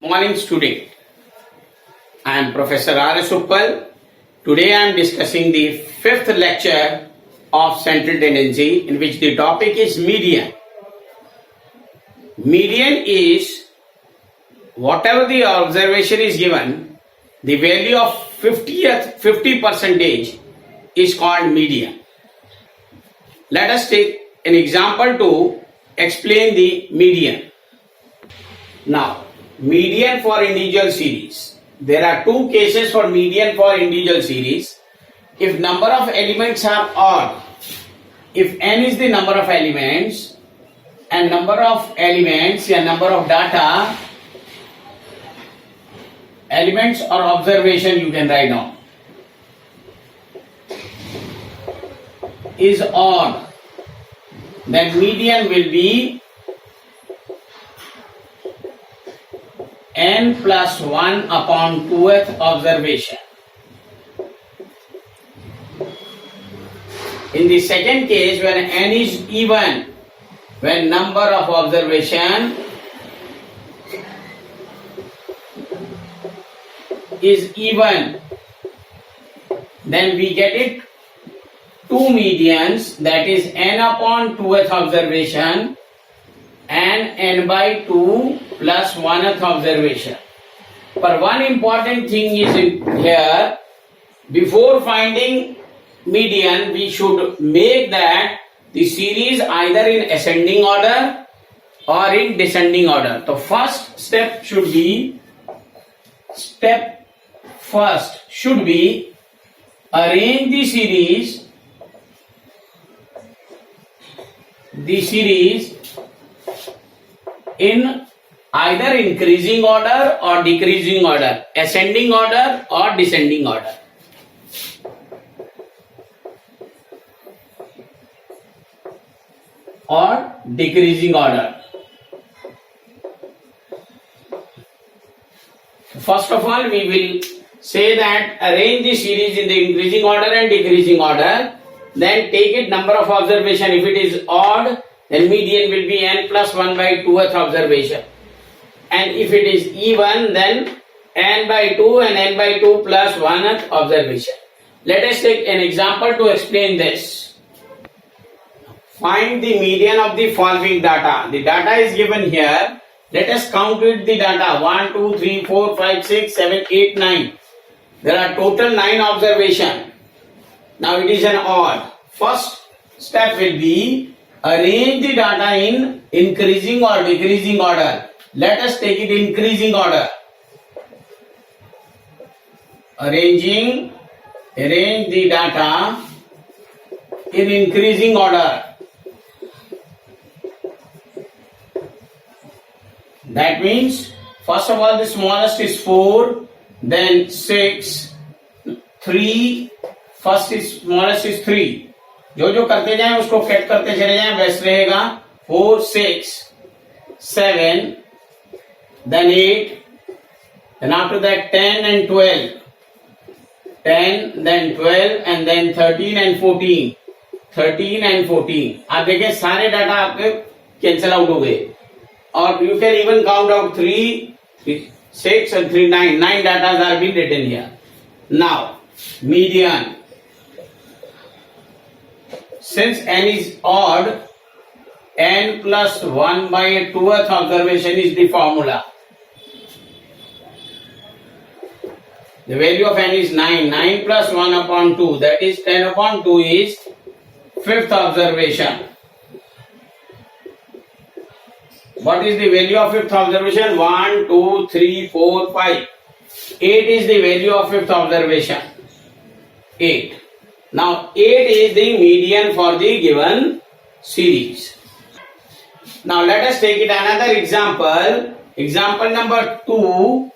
morning, student. I am Professor R.S. Uppal. Today I am discussing the fifth lecture of central tendency, in which the topic is median. Median is whatever the observation is given, the value of 50 percentage is called median. Let us take an example to explain the median. Now, median for individual series. There are two cases for median for individual series. If number of elements are odd, if n is the number of elements and number of elements or number of data, elements or observation you can write down, is odd, then median will be n plus 1 upon 2th observation. In the second case, when n is even, when number of observation is even, then we get it two medians, that is n upon 2th observation and n by 2 plus 1th observation. But one important thing is here, before finding median, we should make that the series either in ascending order or in descending order. The first step should be arrange the series in either increasing order or decreasing order, ascending order or descending order. Or decreasing order. First of all, we will say that arrange the series in the increasing order and decreasing order. Then take it number of observation. If it is odd, then median will be n plus 1 by 2th observation. And if it is even, then n by 2 and n by 2 plus 1th observation. Let us take an example to explain this. Find the median of the following data. The data is given here. Let us count with the data. 1, 2, 3, 4, 5, 6, 7, 8, 9. There are total 9 observations. Now it is an odd. First step will be arrange the data in increasing or decreasing order. Let us take it increasing order. Arrange the data in increasing order. That means, first of all, the smallest is 4, then 6, 3, first is smallest is 3. जो करते जाएं उसको cut करते चले जाएं, वैसे रहेगा 4, 6, 7, then 8, then after that 10 and 12, 10, then 12 and then 13 and 14, 13 and 14. आप देखें सारे डाटा आपके कैंसिल आउट हो गए. Or you can even count out 3, 6 and 3, 9. 9 data are being written here. Now, median. Since n is odd, n plus 1 by 2th observation is the formula. The value of n is 9. 9 plus 1 upon 2, that is 10 upon 2 is 5th observation. What is the value of 5th observation? 1, 2, 3, 4, 5. 8 is the value of 5th observation. 8. Now 8 is the median for the given series. Now let us take it another example. Example number 2.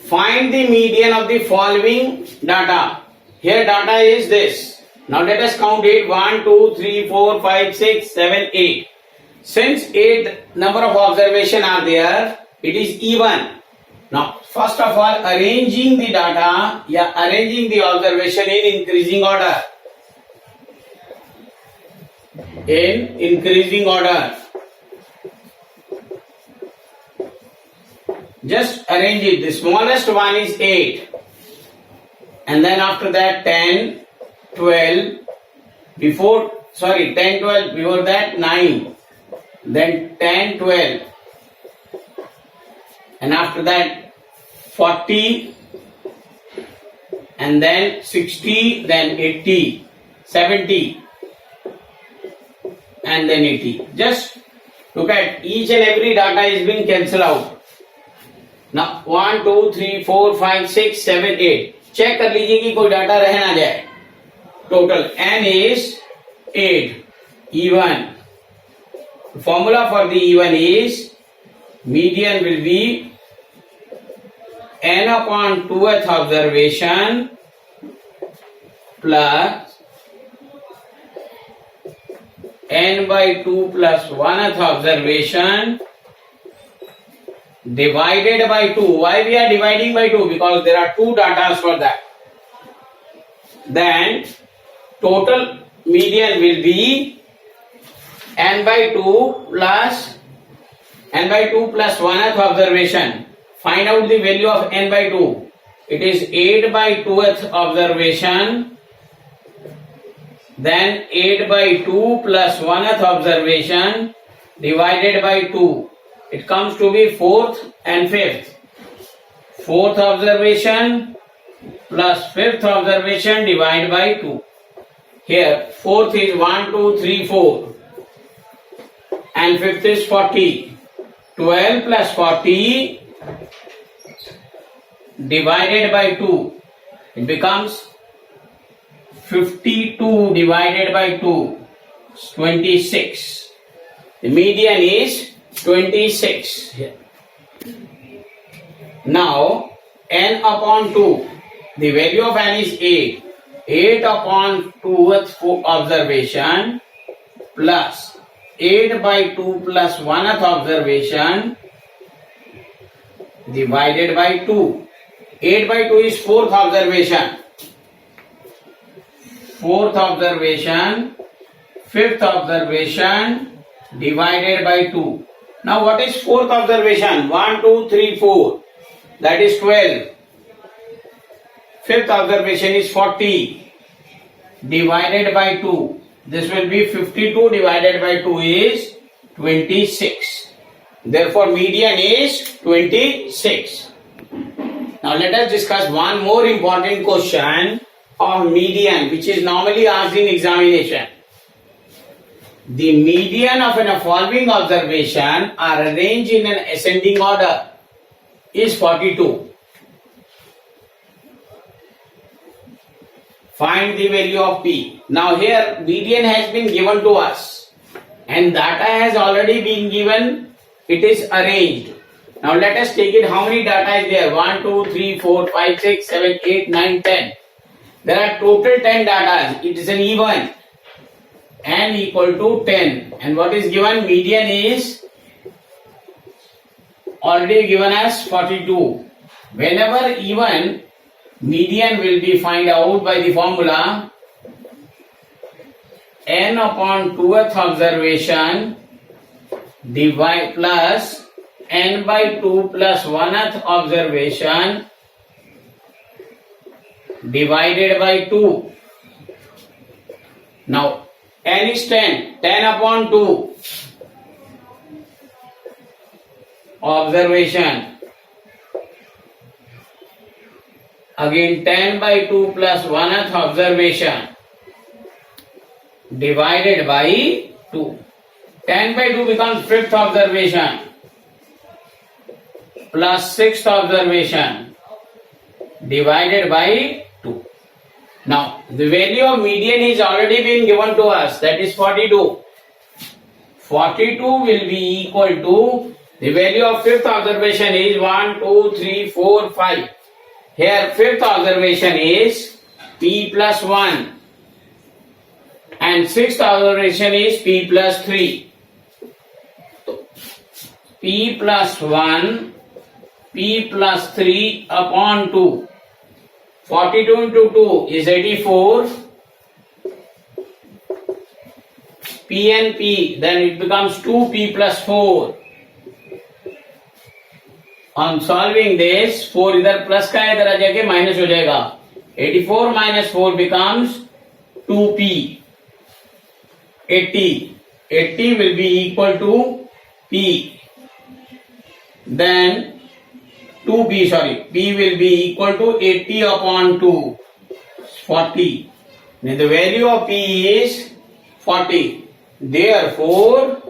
Find the median of the following data. Here data is this. Now let us count it. 1, 2, 3, 4, 5, 6, 7, 8. Since 8 number of observation are there, it is even. Now, first of all, arranging the data, arranging the observation in increasing order. In increasing order. Just arrange it. The smallest one is 8. And then after that 10, 12, 10, 12, before that 9. Then 10, 12. And after that 40. And then 60, then 80, 70. And then 80. Just look at each and every data is being cancelled out. Now 1, 2, 3, 4, 5, 6, 7, 8. Check कर लीजिए कि कोई data रह ना जाए. Total n is 8. Even. The formula for the even is median will be n upon 2th observation plus n by 2 plus 1th observation divided by 2. Why we are dividing by 2? Because there are two data for that. Then total median will be n by 2 plus 1th observation. Find out the value of n by 2. It is 8 by 2th observation. Then 8 by 2 plus 1th observation divided by 2. It comes to be 4th and 5th. 4th observation plus 5th observation divided by 2. Here 4th is 1, 2, 3, 4. And 5th is 40. 12 plus 40 divided by 2. It becomes 52 divided by 2. It's 26. The median is 26. Now n upon 2. The value of n is 8. 8 upon 2th observation plus 8 by 2 plus 1th observation divided by 2. 8 by 2 is 4th observation. 4th observation, 5th observation divided by 2. Now what is 4th observation? 1, 2, 3, 4. That is 12. 5th observation is 40 divided by 2. This will be 52 divided by 2 is 26. Therefore median is 26. Now let us discuss one more important question of median, which is normally asked in examination. The median of an following observation are arranged in an ascending order is 42. Find the value of P. Now here median has been given to us and data has already been given. It is arranged. Now let us take it. How many data is there? 1, 2, 3, 4, 5, 6, 7, 8, 9, 10. There are total 10 data. It is an even. N equal to 10. And what is given? Median is already given as 42. Whenever even, median will be find out by the formula n upon 2th observation divide plus n by 2 plus 1th observation divided by 2. Now n is 10. 10 upon 2 observation. Again 10 by 2 plus 1th observation divided by 2. 10 by 2 becomes 5th observation plus 6th observation divided by 2. Now the value of median is already been given to us, that is 42. 42 will be equal to the value of 5th observation is 1, 2, 3, 4, 5. Here 5th observation is P plus 1 and 6th observation is P plus 3. P plus 1, P plus 3 upon 2. 42 into 2 is 84. P and P, then it becomes 2P plus 4. On solving this, 4 इधर plus का है, इधर आ जाके minus हो जाएगा. 84 minus 4 becomes 2p. 80 will be equal to p. Then 2p, p will be equal to 80 upon 2, 40. Then the value of p is 40. Therefore,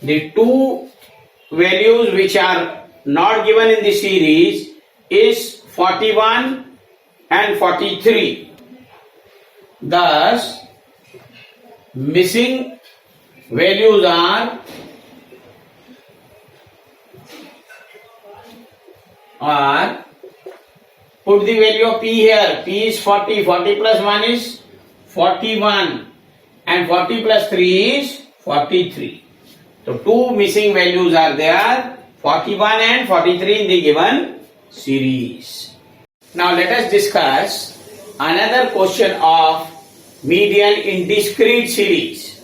the two values which are not given in the series is 41 and 43. Thus, missing values are put the value of p here. P is 40. 40 plus 1 is 41 and 40 plus 3 is 43. So two missing values are there, 41 and 43 in the given series. Now let us discuss another question of median in discrete series.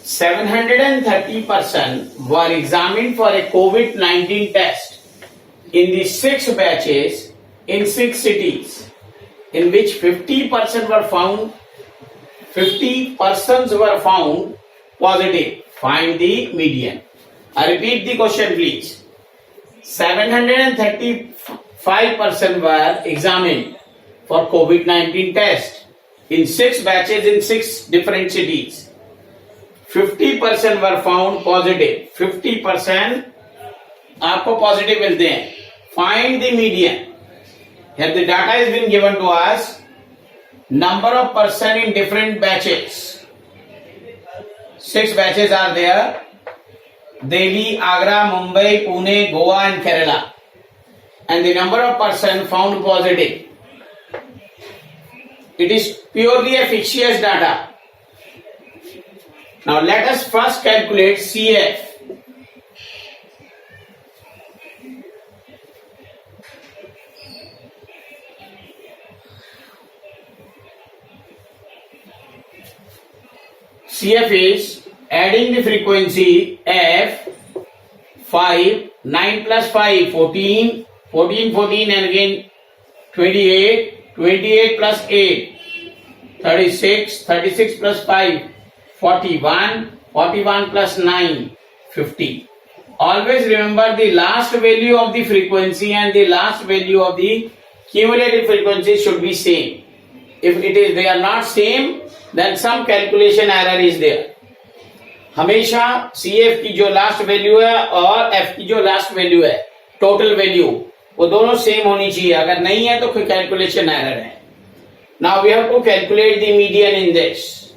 730 persons were examined for a COVID-19 test in the 6 batches in 6 cities, in which 50 persons were found positive. Find the median. I repeat the question, please. 735 persons were examined for COVID-19 test in 6 batches in 6 different cities. 50 persons were found positive. 50% आपको positive मिलते हैं. Find the median. Here the data has been given to us. Number of persons in different batches. 6 batches are there. Delhi, Agra, Mumbai, Pune, Goa and Kerala. And the number of persons found positive. It is purely a fictitious data. Now let us first calculate CF. CF is adding the frequency F, 5, 9 plus 5, 14, 14, 14 and again 28, 28 plus 8, 36, 36 plus 5, 41, 41 plus 9, 50. Always remember the last value of the frequency and the last value of the cumulative frequency should be same. If they are not same, then some calculation error is there. हमेशा CF की जो last value है और F की जो last value है, total value, वो दोनों सेम होनी चाहिए. अगर नहीं है तो कोई कैलकुलेशन एरर है. Now we have to calculate the median in this.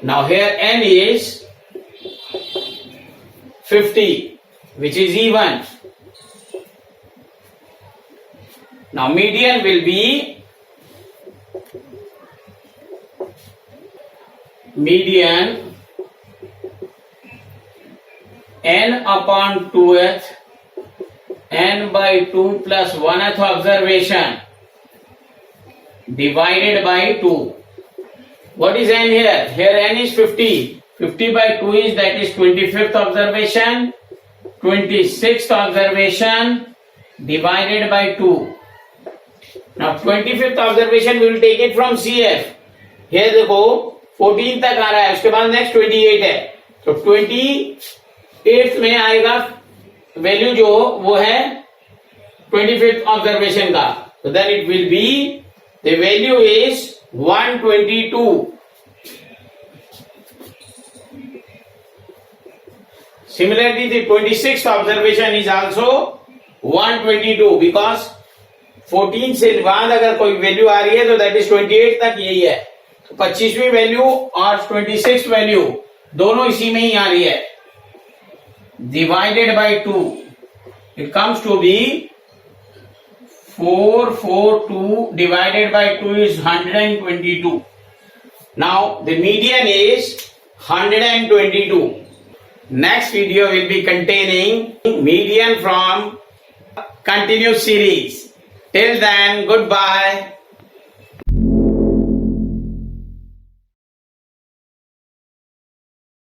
Now here n is 50, which is even. Now median will be median n upon 2th, n by 2 plus 1th observation divided by 2. What is n here? Here n is 50. 50 by 2 is, that is 25th observation. 26th observation divided by 2. Now 25th observation we will take it from CF. Here देखो 14 तक आ रहा है, उसके बाद next 28 है, तो 28 में आएगा वैल्यू जो वो है 25th ऑब्जर्वेशन का. तो then it will be the value is 122. Similarly, the 26th observation is also 122 because 14 से बाद अगर कोई वैल्यू आ रही है तो दैट इज 28 तक यही है. तो 25वीं वैल्यू और 26th वैल्यू दोनों इसी में ही आ रही है. Divided by 2 it comes to be 442 divided by 2 is 122. Now the median is 122. Next video will be containing median from continuous series. Till then, goodbye.